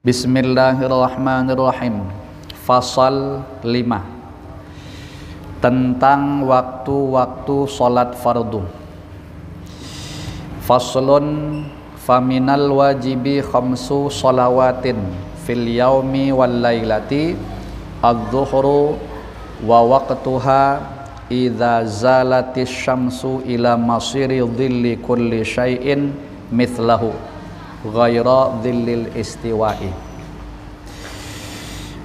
Bismillahirrahmanirrahim. Fasal 5 tentang waktu-waktu salat fardu. Faslun faminal wajibi khamsu salawatin fil yaumi wal lailati adz-dzuhru wa waqtuha idza zalatis syamsu ila masiri dhilli kulli syai'in mithlahu ghaira dhillil istiwa'i.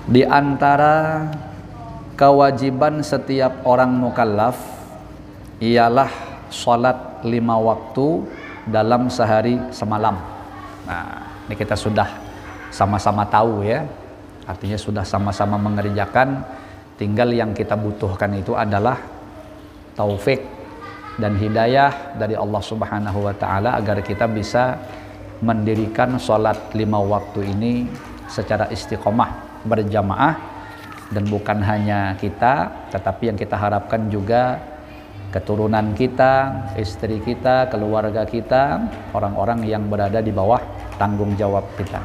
Di antara kewajiban setiap orang mukallaf ialah salat 5 waktu dalam sehari semalam. Nah, ini kita sudah sama-sama tahu ya. Artinya sudah sama-sama mengerjakan, tinggal yang kita butuhkan itu adalah taufik dan hidayah dari Allah Subhanahu wa taala agar kita bisa mendirikan sholat 5 waktu ini secara istiqomah berjamaah, dan bukan hanya kita, tetapi yang kita harapkan juga keturunan kita, istri kita, keluarga kita, orang-orang yang berada di bawah tanggung jawab kita.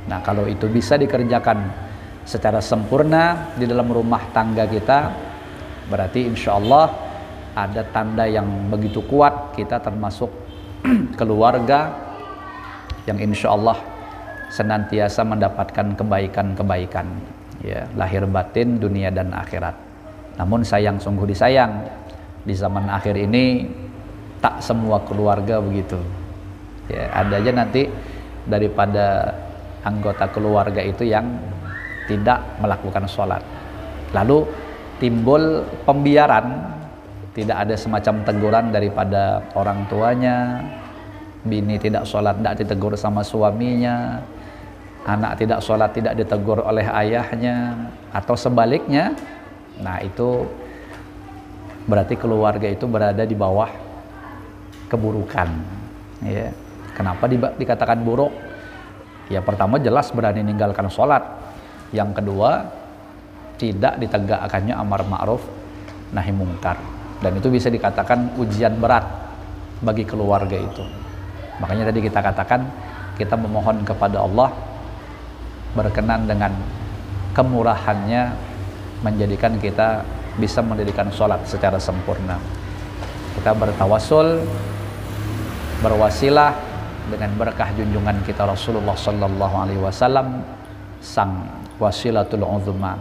Nah, kalau itu bisa dikerjakan secara sempurna di dalam rumah tangga kita, berarti insya Allah ada tanda yang begitu kuat kita termasuk keluarga yang insya Allah senantiasa mendapatkan kebaikan-kebaikan ya, lahir batin, dunia dan akhirat. Namun sayang, sungguh disayang, di zaman akhir ini tak semua keluarga begitu ya. Ada aja nanti daripada anggota keluarga itu yang tidak melakukan sholat, lalu timbul pembiaran, tidak ada semacam teguran daripada orang tuanya. Bini tidak sholat, tidak ditegur sama suaminya. Anak tidak sholat, tidak ditegur oleh ayahnya, atau sebaliknya. Nah, itu berarti keluarga itu berada di bawah keburukan ya. Kenapa dikatakan buruk? Ya, pertama jelas berani meninggalkan sholat. Yang kedua, tidak ditegakkannya amar ma'ruf nahi mungkar. Dan itu bisa dikatakan ujian berat bagi keluarga itu. Makanya tadi kita katakan, kita memohon kepada Allah berkenan dengan kemurahannya menjadikan kita bisa mendirikan sholat secara sempurna. Kita bertawassul, berwasilah dengan berkah junjungan kita Rasulullah sallallahu alaihi wasallam, sang wasilatul uzma.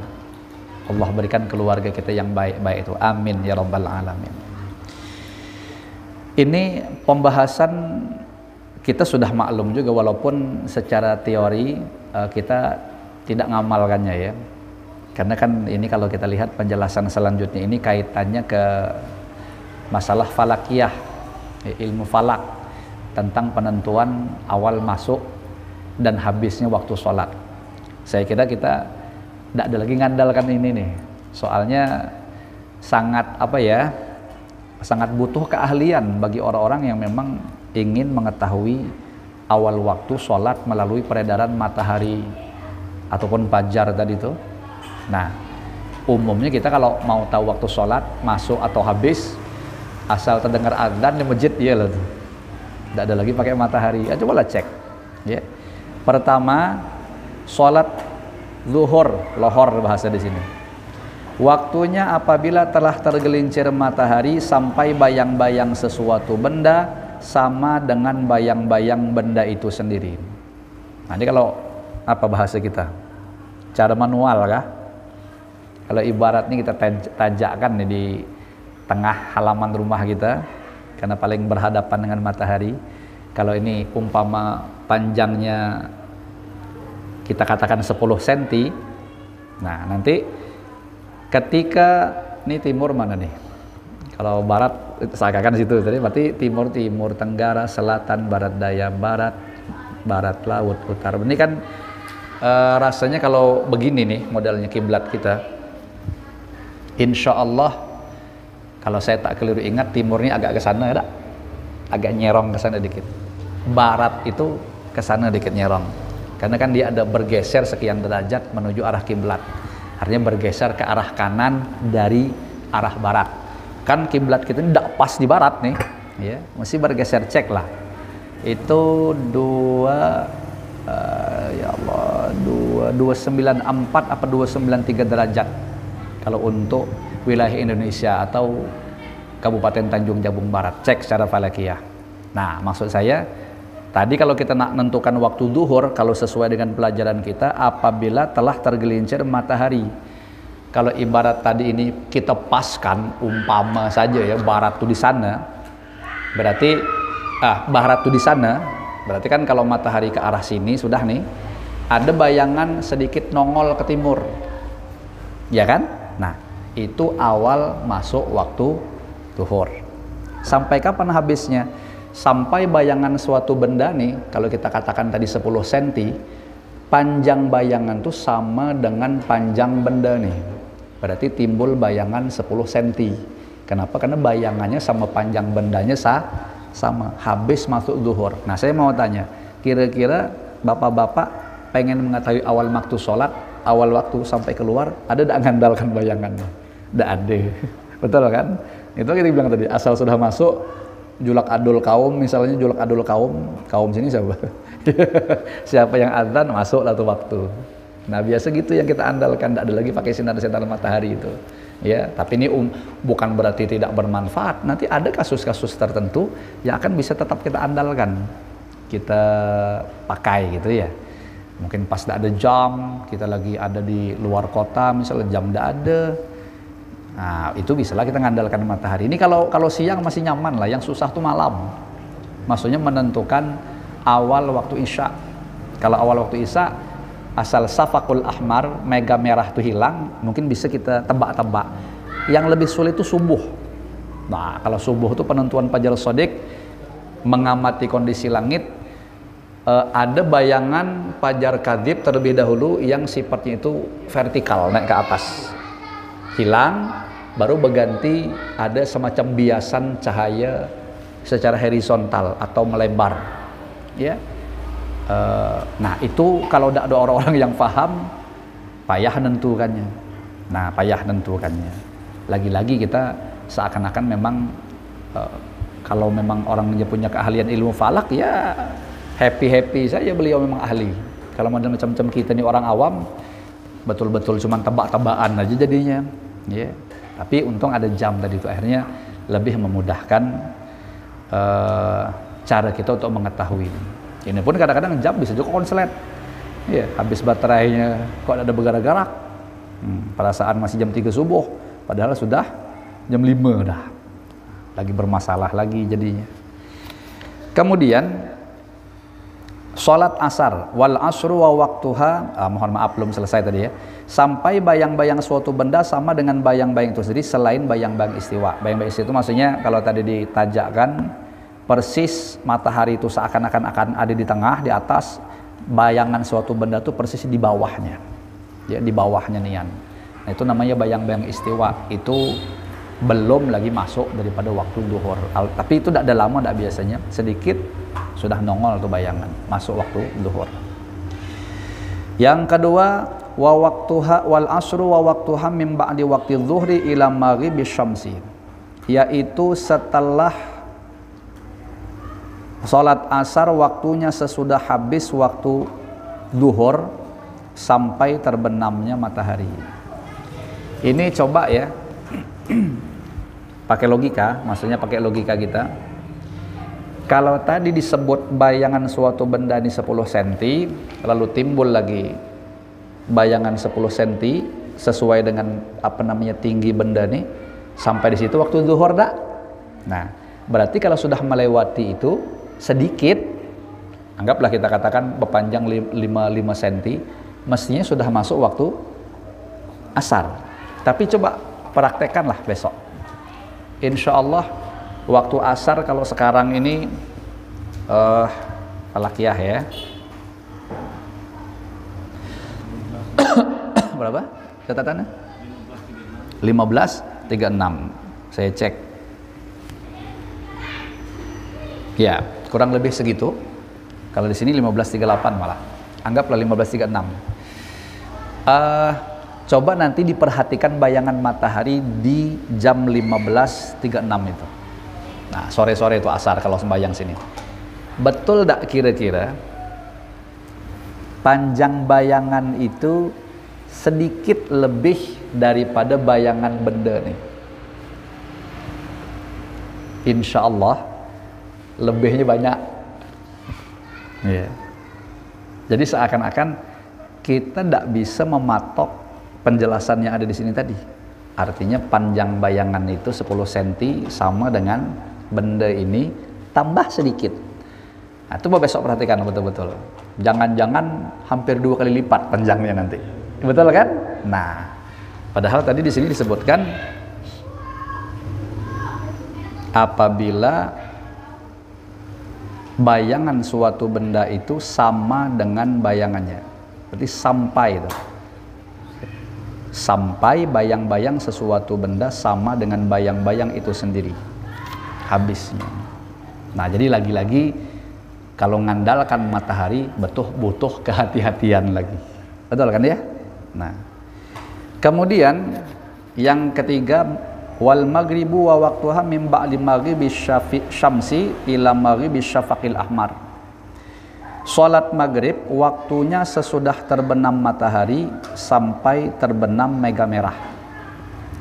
Allah berikan keluarga kita yang baik-baik itu. Amin ya rabbal alamin. Ini pembahasan kita sudah maklum juga, walaupun secara teori kita tidak ngamalkannya ya. Karena kan ini kalau kita lihat penjelasan selanjutnya ini kaitannya ke masalah falakiyah, ilmu falak, tentang penentuan awal masuk dan habisnya waktu sholat. Saya kira kita tidak ada lagi ngandalkan ini nih. Soalnya sangat sangat butuh keahlian bagi orang-orang yang memang ingin mengetahui awal waktu sholat melalui peredaran matahari ataupun fajar tadi itu. Nah, umumnya kita kalau mau tahu waktu sholat masuk atau habis, asal terdengar adzan di masjid, iya lah tuh. Tidak ada lagi pakai matahari. Ya, cobalah cek. Ya. Pertama, sholat zuhur, lohor bahasa di sini. Waktunya apabila telah tergelincir matahari sampai bayang-bayang sesuatu benda sama dengan bayang-bayang benda itu sendiri. Nah, ini kalau apa bahasa kita? Cara manual kah? Kalau ibaratnya kita tajakkan nih di tengah halaman rumah kita, karena paling berhadapan dengan matahari. Kalau ini umpama panjangnya kita katakan 10 cm. Nah, nanti ketika ini timur mana nih? Kalau barat seakan situ tadi, berarti timur, tenggara, selatan, barat daya, barat laut, utara. Ini kan rasanya kalau begini nih modelnya kiblat kita, insya Allah kalau saya tak keliru ingat, timurnya agak ke sana ya, agak nyerong ke sana dikit. Barat itu ke sana dikit nyerong, karena kan dia ada bergeser sekian derajat menuju arah kiblat. Artinya bergeser ke arah kanan dari arah barat. Kan kiblat kita ini tidak pas di barat nih ya, mesti bergeser, cek lah itu 2 ya Allah 294 apa 293 derajat kalau untuk wilayah Indonesia atau Kabupaten Tanjung Jabung Barat. Cek secara falakiyah. Nah, maksud saya tadi kalau kita nak menentukan waktu zuhur, kalau sesuai dengan pelajaran kita, apabila telah tergelincir matahari. Kalau ibarat tadi ini kita paskan, umpama saja ya, barat tuh di sana, berarti barat tuh di sana, berarti kan kalau matahari ke arah sini sudah nih, ada bayangan sedikit nongol ke timur, ya kan? Nah, itu awal masuk waktu zuhur. Sampai kapan habisnya? Sampai bayangan suatu benda nih, kalau kita katakan tadi 10 cm, panjang bayangan tuh sama dengan panjang benda nih. Berarti timbul bayangan 10 cm. Kenapa? Karena bayangannya sama panjang bendanya sama. Habis masuk zuhur. Nah, saya mau tanya, kira-kira bapak-bapak pengen mengetahui awal waktu sholat, awal waktu sampai keluar, ada tidak mengandalkan bayangannya? Tidak ada. Betul kan? Itu kita bilang tadi, asal sudah masuk julak adul kaum, misalnya julak adul kaum sini siapa? Siapa yang azan masuklah tuh waktu. Nah, biasa gitu yang kita andalkan, tidak ada lagi pakai sinar-sinar matahari itu. Ya, tapi ini bukan berarti tidak bermanfaat. Nanti ada kasus-kasus tertentu yang akan bisa tetap kita andalkan, kita pakai gitu ya. Mungkin pas tidak ada jam, kita lagi ada di luar kota, misalnya jam tidak ada. Nah, itu bisalah kita mengandalkan matahari. Ini kalau siang masih nyaman lah, yang susah tuh malam. Maksudnya menentukan awal waktu Isya. Kalau awal waktu Isya, asal safakul ahmar, mega merah itu hilang, mungkin bisa kita tebak-tebak. Yang lebih sulit itu subuh. Nah, kalau subuh itu penentuan fajar shadiq, mengamati kondisi langit, ada bayangan fajar kadzib terlebih dahulu yang sifatnya itu vertikal, naik ke atas. Hilang, baru berganti ada semacam biasan cahaya secara horizontal atau melebar, ya. Nah, itu kalau tidak ada orang-orang yang paham, payah nentukannya. Nah, payah nentukannya. Lagi-lagi kita seakan-akan memang kalau memang orang punya keahlian ilmu falak, ya happy-happy saja beliau memang ahli. Kalau model macam-macam kita nih orang awam, betul-betul cuma tebak-tebakan aja jadinya, ya. Tapi untung ada jam tadi itu, akhirnya lebih memudahkan cara kita untuk mengetahui. Ini pun kadang-kadang jam bisa juga konslet, ya, habis baterainya kok ada bergerak-gerak, perasaan masih jam 3 subuh, padahal sudah jam 5 dah, lagi bermasalah lagi jadinya. Kemudian sholat asar, wal asru wa waktuha, mohon maaf belum selesai tadi ya, sampai bayang-bayang suatu benda sama dengan bayang-bayang itu sendiri selain bayang-bayang istiwa. Bayang-bayang istiwa itu maksudnya kalau tadi ditajakkan persis matahari itu seakan-akan akan ada di tengah, di atas, bayangan suatu benda itu persis di bawahnya, ya, di bawahnya nian. Nah, itu namanya bayang-bayang istiwa. Itu belum lagi masuk daripada waktu zuhur. Tapi itu tidak ada lama, tidak biasanya sedikit sudah nongol tuh bayangan masuk waktu zuhur. Yang kedua, wa waktuha wal asru wa waktuha min ba'di waqti zuhri ila maghribi syamsi, yaitu setelah sholat asar waktunya sesudah habis waktu zuhur sampai terbenamnya matahari. Ini coba ya pakai logika, maksudnya pakai logika kita. Kalau tadi disebut bayangan suatu benda ini 10 cm, lalu timbul lagi bayangan 10 cm sesuai dengan apa namanya tinggi benda nih, sampai di situ waktu zuhur dah. Nah, berarti kalau sudah melewati itu sedikit, anggaplah kita katakan berpanjang 5 cm, mestinya sudah masuk waktu asar. Tapi coba praktekkanlah besok. Insya Allah waktu asar kalau sekarang ini falakiyah ya. Berapa catatannya? 15.36. Saya cek. Ya, kurang lebih segitu. Kalau di sini 15.38 malah. Anggaplah 15.36. Coba nanti diperhatikan bayangan matahari di jam 15.36 itu. Nah, sore-sore itu asar kalau sembahyang sini. Betul tak kira-kira panjang bayangan itu sedikit lebih daripada bayangan benda nih. Insya Allah lebihnya banyak. Ya. Jadi seakan-akan kita tidak bisa mematok penjelasan yang ada di sini tadi. Artinya panjang bayangan itu 10 cm sama dengan benda ini tambah sedikit. Nah, coba besok perhatikan betul-betul. Jangan-jangan hampir 2 kali lipat panjangnya nanti. Betul kan? Nah, padahal tadi di sini disebutkan apabila bayangan suatu benda itu sama dengan bayangannya. Berarti sampai itu. Sampai bayang-bayang sesuatu benda sama dengan bayang-bayang itu sendiri. Habisnya. Nah, jadi lagi-lagi kalau ngandalkan matahari butuh kehati-hatian lagi. Betul kan ya? Nah. Kemudian yang ketiga, wal maghribu wa waqtuha min ba'di maghribi syamsi ila maghribi syafaqil ahmar. Salat maghrib waktunya sesudah terbenam matahari sampai terbenam mega merah.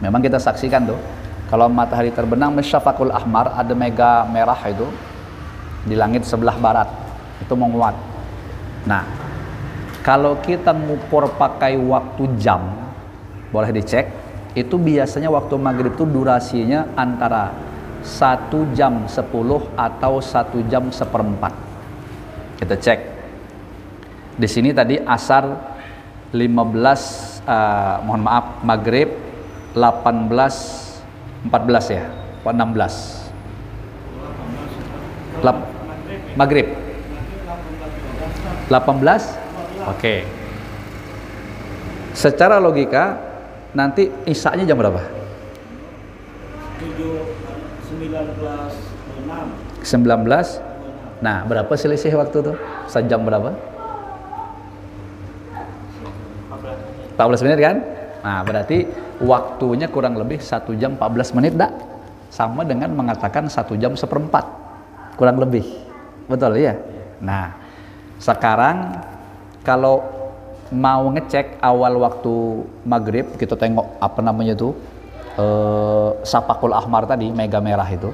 Memang kita saksikan tuh, kalau matahari terbenam syafaqul ahmar, ada mega merah itu di langit sebelah barat, itu menguat. Nah, kalau kita ngukur pakai waktu jam, boleh dicek, itu biasanya waktu maghrib itu durasinya antara 1 jam 10 atau 1 jam 1/4. Kita cek. Di sini tadi asar 15, mohon maaf, maghrib 18:14 ya, 16. Maghrib 18. Oke. Secara logika nanti isya-nya jam berapa? 19. Nah, berapa selisih waktu tuh? Sejam berapa? 14 menit kan? Nah, berarti waktunya kurang lebih 1 jam 14 menit dah. Sama dengan mengatakan 1 jam 1/4. Kurang lebih. Betul ya? Nah, sekarang kalau mau ngecek awal waktu maghrib, kita tengok apa namanya tuh, Syafaqul ahmar tadi, mega merah itu.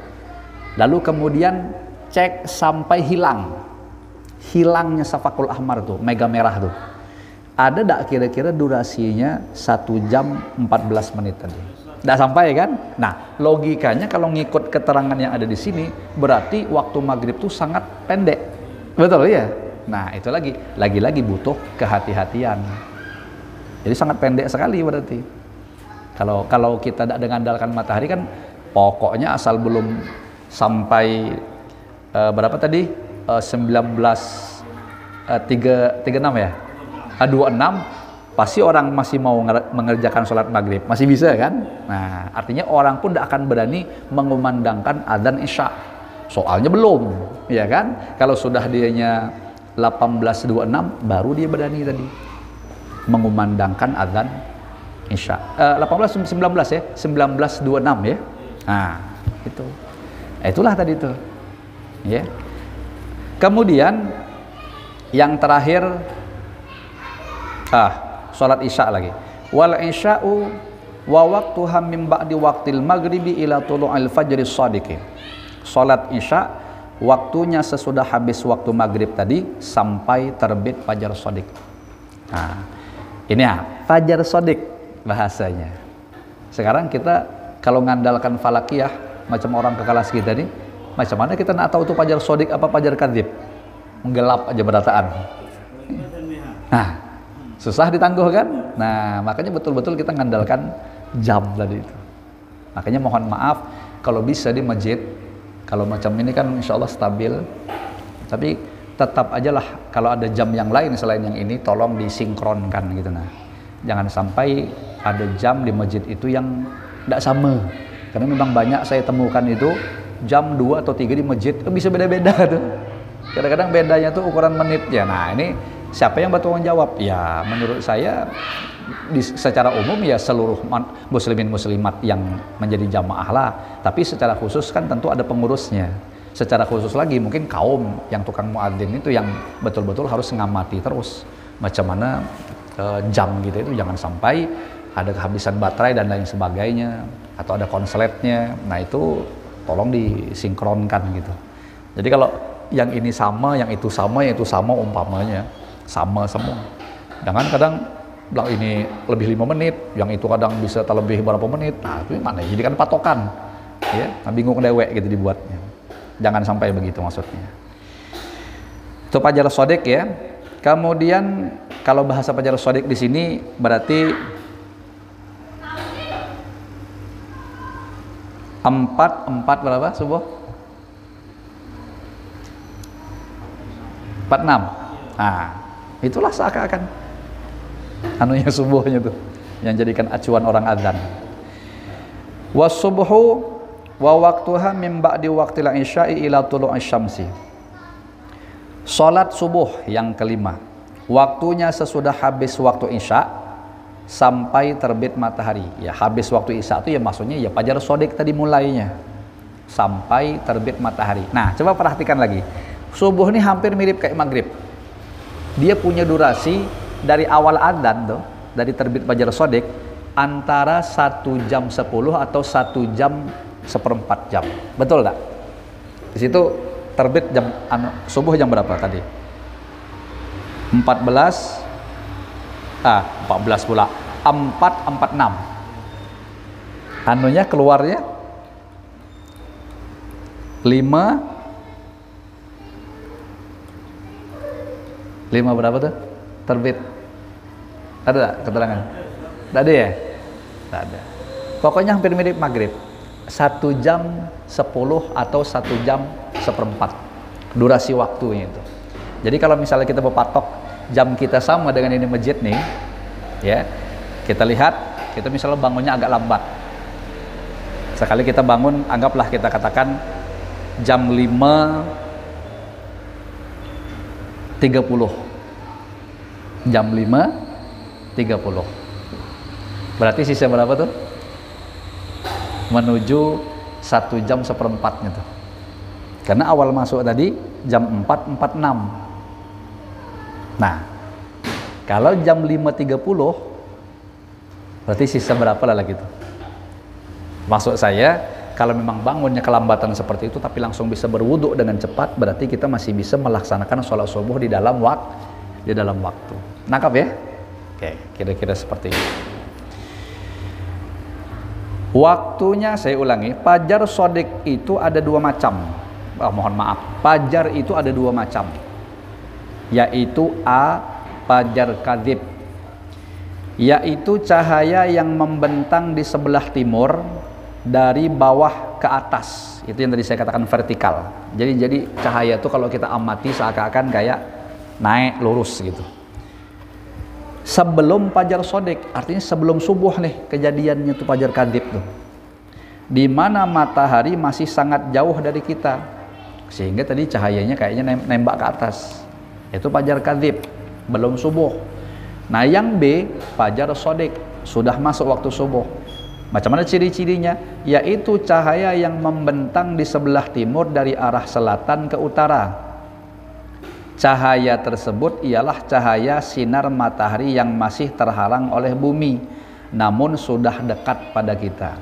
Lalu kemudian cek sampai hilangnya Syafaqul ahmar tuh, mega merah tuh. Ada tak kira-kira durasinya 1 jam 14 menit tadi? Tidak sampai kan? Nah, logikanya kalau ngikut keterangan yang ada di sini, berarti waktu maghrib tuh sangat pendek. Betul ya? Nah, itu lagi-lagi butuh kehati-hatian. Jadi sangat pendek sekali berarti. Kalau kita tidak mengandalkan matahari kan, pokoknya asal belum sampai berapa tadi? 19:36 ya? 26, pasti orang masih mau mengerjakan sholat maghrib, masih bisa kan? Nah, artinya orang pun tidak akan berani mengumandangkan adzan isya. Soalnya belum, ya kan? Kalau sudah dianya 18:26, baru dia berani tadi mengumandangkan adzan isya. 19 ya, 19:26 ya. Nah, itu. Itulah tadi itu. Ya. Kemudian yang terakhir, sholat isya lagi. Wal isya'u wa waqtuha min ba'di waqtil maghribi ila tulu'il fajri shadiqi. Sholat isya waktunya sesudah habis waktu maghrib tadi sampai terbit fajar shadiq. Nah, ini ya, fajar shadiq bahasanya. Sekarang kita kalau ngandalkan falakiyah macam orang ke kelas kita nih, macam mana kita nak tahu itu fajar shadiq apa fajar kadzib? Menggelap aja berataan. Nah, susah ditangguh kan? Nah, makanya betul-betul kita ngandalkan jam tadi itu. Makanya mohon maaf kalau bisa di masjid, kalau macam ini kan insya Allah stabil, tapi tetap aja lah kalau ada jam yang lain selain yang ini tolong disinkronkan gitu. Nah, jangan sampai ada jam di masjid itu yang tidak sama, karena memang banyak saya temukan itu jam 2 atau 3 di masjid bisa beda-beda tuh. Kadang-kadang bedanya tuh ukuran menitnya. Nah, ini siapa yang bertanggung jawab? Ya, menurut saya secara umum ya seluruh muslimin muslimat yang menjadi jamaah lah. Tapi secara khusus kan tentu ada pengurusnya. Secara khusus lagi mungkin kaum yang tukang muadzin itu yang betul-betul harus ngamati terus macam mana jam gitu itu jangan sampai ada kehabisan baterai dan lain sebagainya, atau ada konsletnya. Nah itu tolong disinkronkan gitu. Jadi kalau yang ini sama, yang itu sama, yang itu sama, umpamanya sama semua. Jangan kadang bilang ini lebih 5 menit, yang itu kadang bisa terlebih berapa menit. Nah itu mana? Jadi kan patokan, ya. Nah, bingung dewek gitu dibuatnya. Jangan sampai begitu maksudnya. Itu Fajar Shadiq ya. Kemudian kalau bahasa Fajar Shadiq di sini berarti 4 berapa subuh? 46. Nah, itulah seakan-akan anunya subuhnya tuh yang jadikan acuan orang azan. Was-subhu wa waqtuha min ba'di waqtil isya'i ila tulu'i syamsi. Salat subuh yang kelima, waktunya sesudah habis waktu isya sampai terbit matahari. Ya, habis waktu isya itu ya maksudnya ya Fajar Shadiq tadi mulainya sampai terbit matahari. Nah, coba perhatikan lagi. Subuh ini hampir mirip kayak maghrib. Dia punya durasi dari awal adzan tuh, dari terbit Fajar Shadiq antara 1 jam 10 atau 1 jam 1/4 jam. Betul tak? Di situ terbit jam subuh jam berapa tadi? 14 pula 4:46. Anunya keluarnya 5 berapa tuh terbit? Ada tak keterangan? Tidak ada ya? Tidak ada. Pokoknya hampir mirip maghrib. 1 jam 10 atau 1 jam 1/4 durasi waktunya itu. Jadi kalau misalnya kita berpatok jam kita sama dengan ini masjid nih, ya, kita lihat, kita misalnya bangunnya agak lambat. Sekali kita bangun, anggaplah kita katakan jam 5.30. Jam 5.30. Berarti sisa berapa tuh? Menuju 1 jam 1/4 gitu. Karena awal masuk tadi jam 4.46. Nah, kalau jam 5.30 berarti sisa berapa lah gitu. Maksud saya, kalau memang bangunnya kelambatan seperti itu tapi langsung bisa berwudu dengan cepat, berarti kita masih bisa melaksanakan sholat subuh di dalam waktu. Nangkap ya? Oke, kira-kira seperti itu. Waktunya saya ulangi, Fajar Shadiq itu ada 2 macam. Mohon maaf, Fajar itu ada 2 macam. Yaitu A, Fajar Kadzib, yaitu cahaya yang membentang di sebelah timur dari bawah ke atas. Itu yang tadi saya katakan vertikal. Jadi cahaya itu kalau kita amati seakan-akan kayak naik lurus gitu. Sebelum Fajar Shadiq, artinya sebelum subuh nih kejadiannya tuh Fajar Kadzib tuh. Di mana matahari masih sangat jauh dari kita. Sehingga tadi cahayanya kayaknya nembak ke atas. Itu Fajar Kadzib, belum subuh. Nah yang B, Fajar Shadiq, sudah masuk waktu subuh. Macam mana ciri-cirinya? Yaitu cahaya yang membentang di sebelah timur dari arah selatan ke utara. Cahaya tersebut ialah cahaya sinar matahari yang masih terhalang oleh bumi, namun sudah dekat pada kita.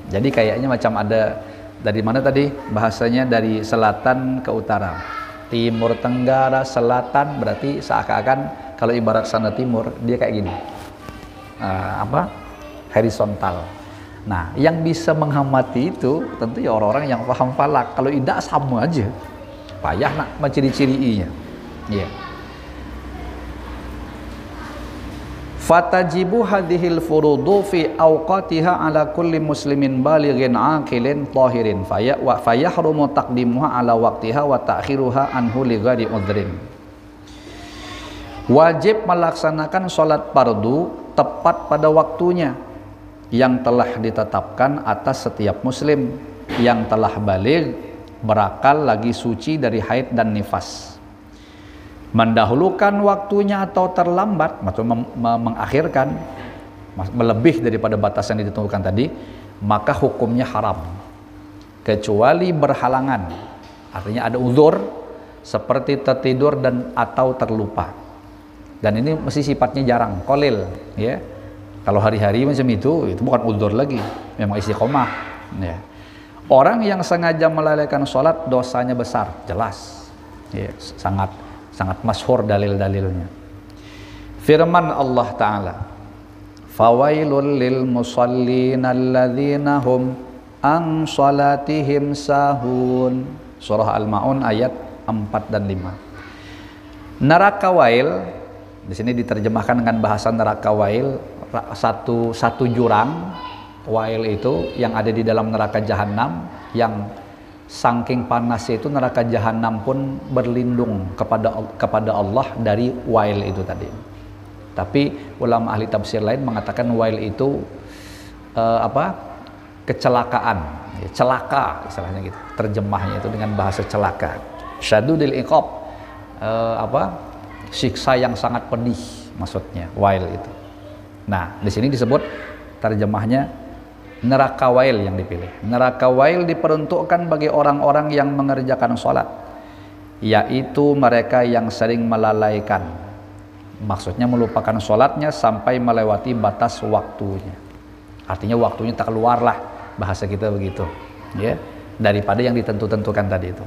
Jadi kayaknya macam ada, dari mana tadi bahasanya, dari selatan ke utara. Timur tenggara selatan, berarti seakan-akan kalau ibarat sana timur dia kayak gini, horizontal. Nah yang bisa mengamati itu tentu ya orang-orang yang paham falak. Kalau tidak sama aja, payah nak menciri-cirinya. Ya. Fatajibu hadhil furudu fi awqatiha ala kulli muslimin balighin aqilin tahirin fayahrumu taqdimuha ala waqtiha wa ta'khiruha anhu li ghairi udhrin. Wajib melaksanakan sholat fardu tepat pada waktunya yang telah ditetapkan atas setiap muslim yang telah baligh, berakal, lagi suci dari haid dan nifas. Mendahulukan waktunya atau terlambat, maksudnya mengakhirkan, melebih daripada batas yang ditentukan tadi, maka hukumnya haram. Kecuali berhalangan, artinya ada uzur seperti tertidur dan atau terlupa. Dan ini mesti sifatnya jarang, qalil, ya. Kalau hari-hari macam itu bukan udzur lagi, memang istiqomah, ya. Orang yang sengaja melalaikan sholat dosanya besar, jelas, ya, sangat masyhur dalil-dalilnya. Firman Allah Ta'ala, fawailul lil musallin alladzina hum an sholatihim sahun. Surah Al-Ma'un ayat 4 dan 5. Neraka wail, di sini diterjemahkan dengan bahasa neraka wail, satu jurang. Wail itu yang ada di dalam neraka jahanam, yang saking panasnya itu neraka jahanam pun berlindung kepada Allah dari wail itu tadi. Tapi ulama ahli tafsir lain mengatakan wail itu kecelakaan, ya, celaka istilahnya gitu. Terjemahnya itu dengan bahasa celaka. Syadudil iqab, siksa yang sangat pedih maksudnya wail itu. Nah, di sini disebut terjemahnya neraka wail yang dipilih. Neraka wail diperuntukkan bagi orang-orang yang mengerjakan sholat, yaitu mereka yang sering melalaikan, maksudnya melupakan sholatnya sampai melewati batas waktunya. Artinya waktunya tak keluarlah, bahasa kita begitu, ya, daripada yang ditentu-tentukan tadi itu.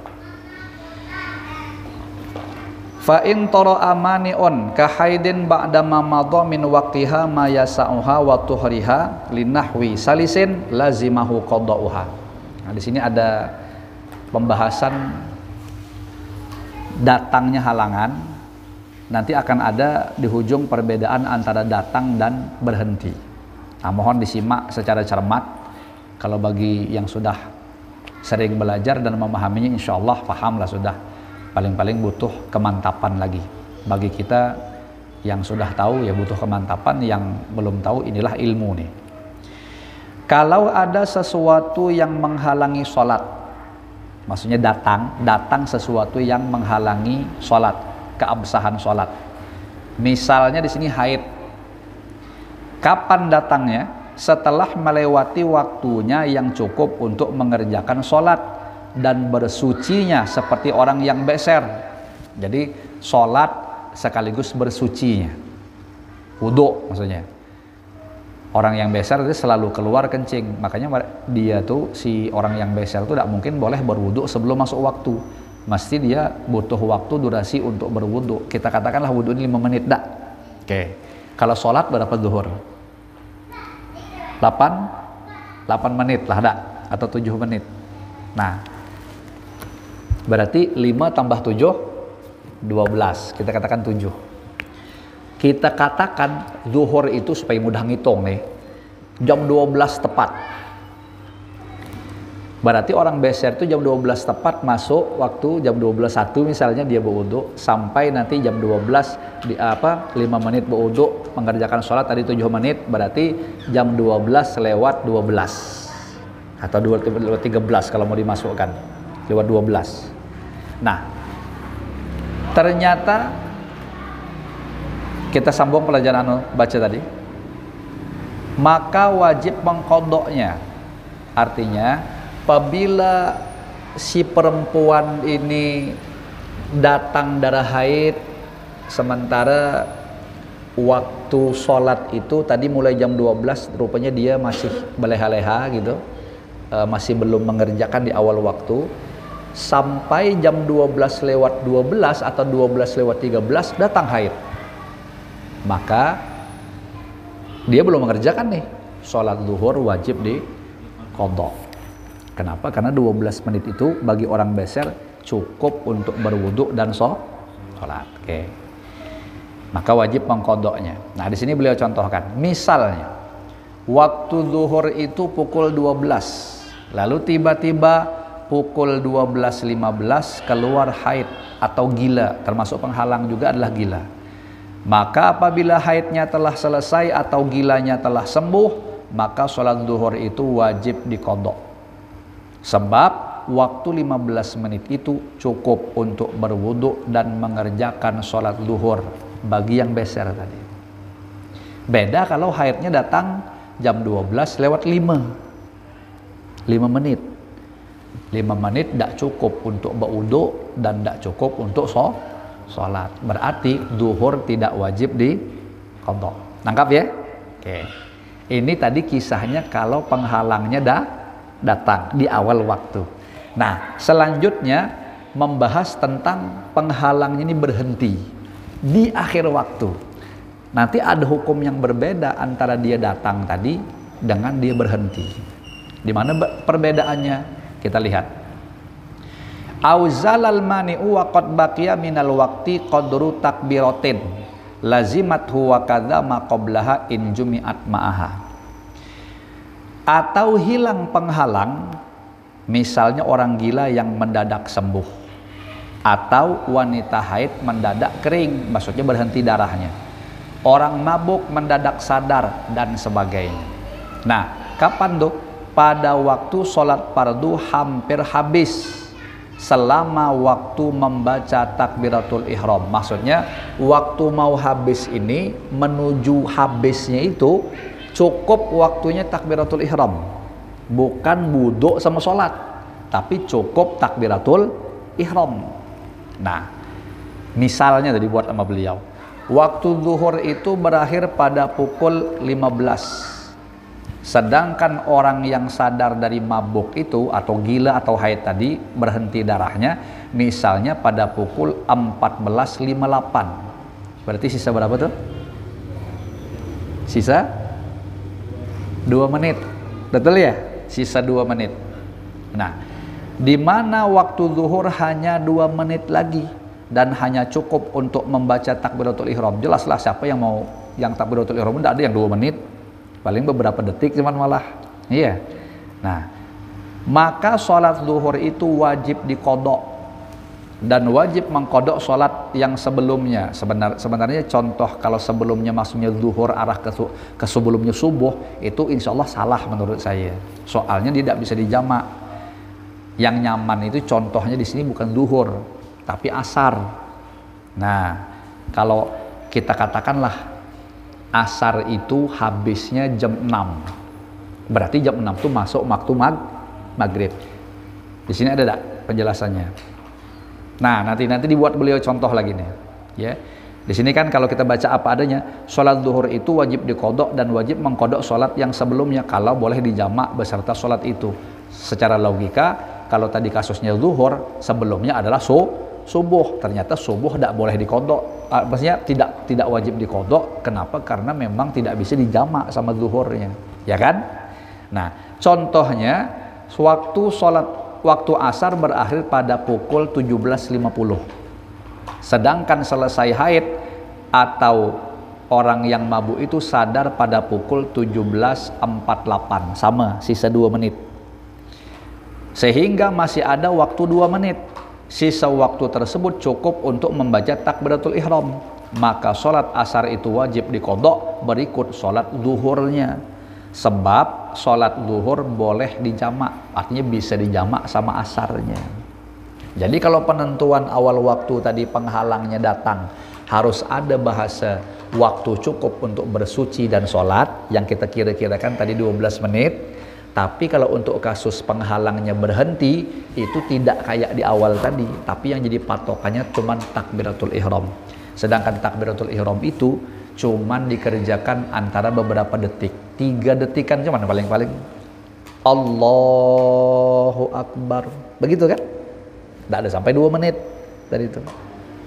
Fa in tara amaniun ka haidin ba'da ma madha min waqtiha ma yasauha wa tuhriha linahwi salisin lazimahu qada'uha. Nah, di sini ada pembahasan datangnya halangan. Nanti akan ada di ujung perbedaan antara datang dan berhenti. Nah, mohon disimak secara cermat. Kalau bagi yang sudah sering belajar dan memahaminya, insyaallah pahamlah sudah. Paling-paling butuh kemantapan lagi. Bagi kita yang sudah tahu ya butuh kemantapan, yang belum tahu inilah ilmu nih. Kalau ada sesuatu yang menghalangi sholat, maksudnya datang sesuatu yang menghalangi sholat, keabsahan sholat. Misalnya di sini haid. Kapan datangnya? Setelah melewati waktunya yang cukup untuk mengerjakan sholat dan bersucinya seperti orang yang beser. Jadi sholat sekaligus bersucinya, wudhu maksudnya. Orang yang beser itu selalu keluar kencing, makanya dia tuh, si orang yang beser itu tidak mungkin boleh berwudhu sebelum masuk waktu. Mesti dia butuh waktu durasi untuk berwudhu. Kita katakanlah wudhu ini 5 menit dah. Oke. Kalau sholat berapa zuhur? 8 menit lah dah, atau 7 menit. Nah, berarti 5 tambah 7 12. Kita katakan 7. Kita katakan zuhur itu supaya mudah ngitung nih, jam 12 tepat. Berarti orang beser itu jam 12 tepat masuk waktu, jam 12.01 misalnya dia berwudu, sampai nanti jam 12 5 menit berwudu, mengerjakan sholat tadi 7 menit, berarti jam 12 lewat 12 atau 13 kalau mau dimasukkan, lewat 12. Nah, ternyata kita sambung pelajaran baca tadi, maka wajib mengqadha'nya. Artinya apabila si perempuan ini datang darah haid, sementara waktu sholat itu tadi mulai jam 12, rupanya dia masih beleha-leha gitu, masih belum mengerjakan di awal waktu, sampai jam 12 lewat 12 atau 12 lewat 13 datang haid, maka dia belum mengerjakan nih sholat zuhur, wajib di qadha. Kenapa? Karena 12 menit itu bagi orang beser cukup untuk berwudu dan sholat. Oke. Maka wajib mengqadha'nya. Nah, di sini beliau contohkan, misalnya waktu zuhur itu pukul 12, lalu tiba-tiba pukul 12.15 keluar haid atau gila, termasuk penghalang juga adalah gila. Maka apabila haidnya telah selesai atau gilanya telah sembuh, maka sholat zuhur itu wajib diqadha. Sebab waktu 15 menit itu cukup untuk berwudu dan mengerjakan sholat zuhur bagi yang beser tadi. Beda kalau haidnya datang jam 12 lewat 5 menit. 5 menit tidak cukup untuk berwudu dan tidak cukup untuk sholat. Berarti duhur tidak wajib di qadha. Nangkap ya? Oke. Ini tadi kisahnya kalau penghalangnya datang di awal waktu. Nah, selanjutnya membahas tentang penghalangnya ini berhenti di akhir waktu. Nanti ada hukum yang berbeda antara dia datang tadi dengan dia berhenti. Di mana perbedaannya? Kita lihat. Auzalal mani'u wa qad baqiya minal waqti qadru takbiratin lazimathu wa kadza ma qablaha in jumi'at ma'aha. Atau hilang penghalang, misalnya orang gila yang mendadak sembuh, atau wanita haid mendadak kering, maksudnya berhenti darahnya, orang mabuk mendadak sadar dan sebagainya. Nah, kapan tuh? Pada waktu sholat fardu hampir habis, selama waktu membaca takbiratul ihram. Maksudnya waktu mau habis ini, menuju habisnya itu cukup waktunya takbiratul ihram, bukan wudhu sama sholat, tapi cukup takbiratul ihram. Nah, misalnya tadi buat sama beliau, waktu zuhur itu berakhir pada pukul 15, sedangkan orang yang sadar dari mabuk itu atau gila atau haid tadi berhenti darahnya misalnya pada pukul 14.58. Berarti sisa berapa tuh? Sisa 2 menit. Betul ya? Sisa 2 menit. Nah, di mana waktu zuhur hanya 2 menit lagi dan hanya cukup untuk membaca takbiratul ihram. Jelaslah siapa yang mau yang takbiratul ihram, tidak ada yang 2 menit. Paling beberapa detik cuman malah. Iya. Nah, maka sholat zuhur itu wajib diqadha dan wajib mengqadha sholat yang sebelumnya. Sebenarnya contoh kalau sebelumnya maksudnya zuhur arah ke sebelumnya subuh, itu insya Allah salah menurut saya. Soalnya tidak bisa dijamak. Yang nyaman itu contohnya di sini bukan zuhur, tapi asar. Nah, kalau kita katakanlah asar itu habisnya jam 6. Berarti jam 6 itu masuk waktu maghrib. Di sini ada enggak penjelasannya? Nah, nanti dibuat beliau contoh lagi nih, ya. Di sini kan kalau kita baca apa adanya, sholat zuhur itu wajib diqadha dan wajib mengqadha sholat yang sebelumnya kalau boleh dijamak beserta sholat itu. Secara logika, kalau tadi kasusnya zuhur, sebelumnya adalah subuh, ternyata subuh tidak boleh diqadha, maksudnya tidak wajib diqadha. Kenapa? Karena memang tidak bisa dijamak sama zuhurnya, ya kan? Nah, contohnya waktu asar berakhir pada pukul 17.50, sedangkan selesai haid atau orang yang mabuk itu sadar pada pukul 17.48, sama sisa 2 menit, sehingga masih ada waktu 2 menit. Sisa waktu tersebut cukup untuk membaca takbiratul ihram. Maka sholat asar itu wajib diqadha berikut sholat zuhurnya. Sebab sholat zuhur boleh dijamak, artinya bisa dijamak sama asarnya. Jadi kalau penentuan awal waktu tadi penghalangnya datang, harus ada bahasa waktu cukup untuk bersuci dan sholat, yang kita kira-kirakan tadi 12 menit. Tapi kalau untuk kasus penghalangnya berhenti, itu tidak kayak di awal tadi, tapi yang jadi patokannya cuman takbiratul ihram. Sedangkan takbiratul ihram itu cuman dikerjakan antara beberapa detik, 3 detikan cuman paling-paling. Allahu Akbar, begitu kan? Tidak ada sampai 2 menit dari itu.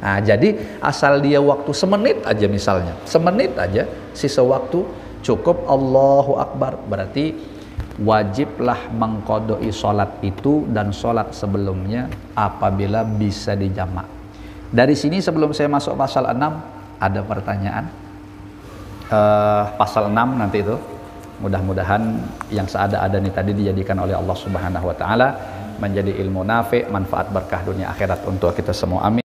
Nah, jadi asal dia waktu semenit aja misalnya, semenit aja sisa waktu cukup Allahu Akbar, berarti wajiblah mengqadai sholat itu dan sholat sebelumnya apabila bisa dijamak. Dari sini sebelum saya masuk pasal 6, ada pertanyaan. Pasal 6 nanti itu mudah-mudahan yang seada-ada nih tadi dijadikan oleh Allah Subhanahu wa taala menjadi ilmu nafi', manfaat berkah dunia akhirat untuk kita semua. Amin.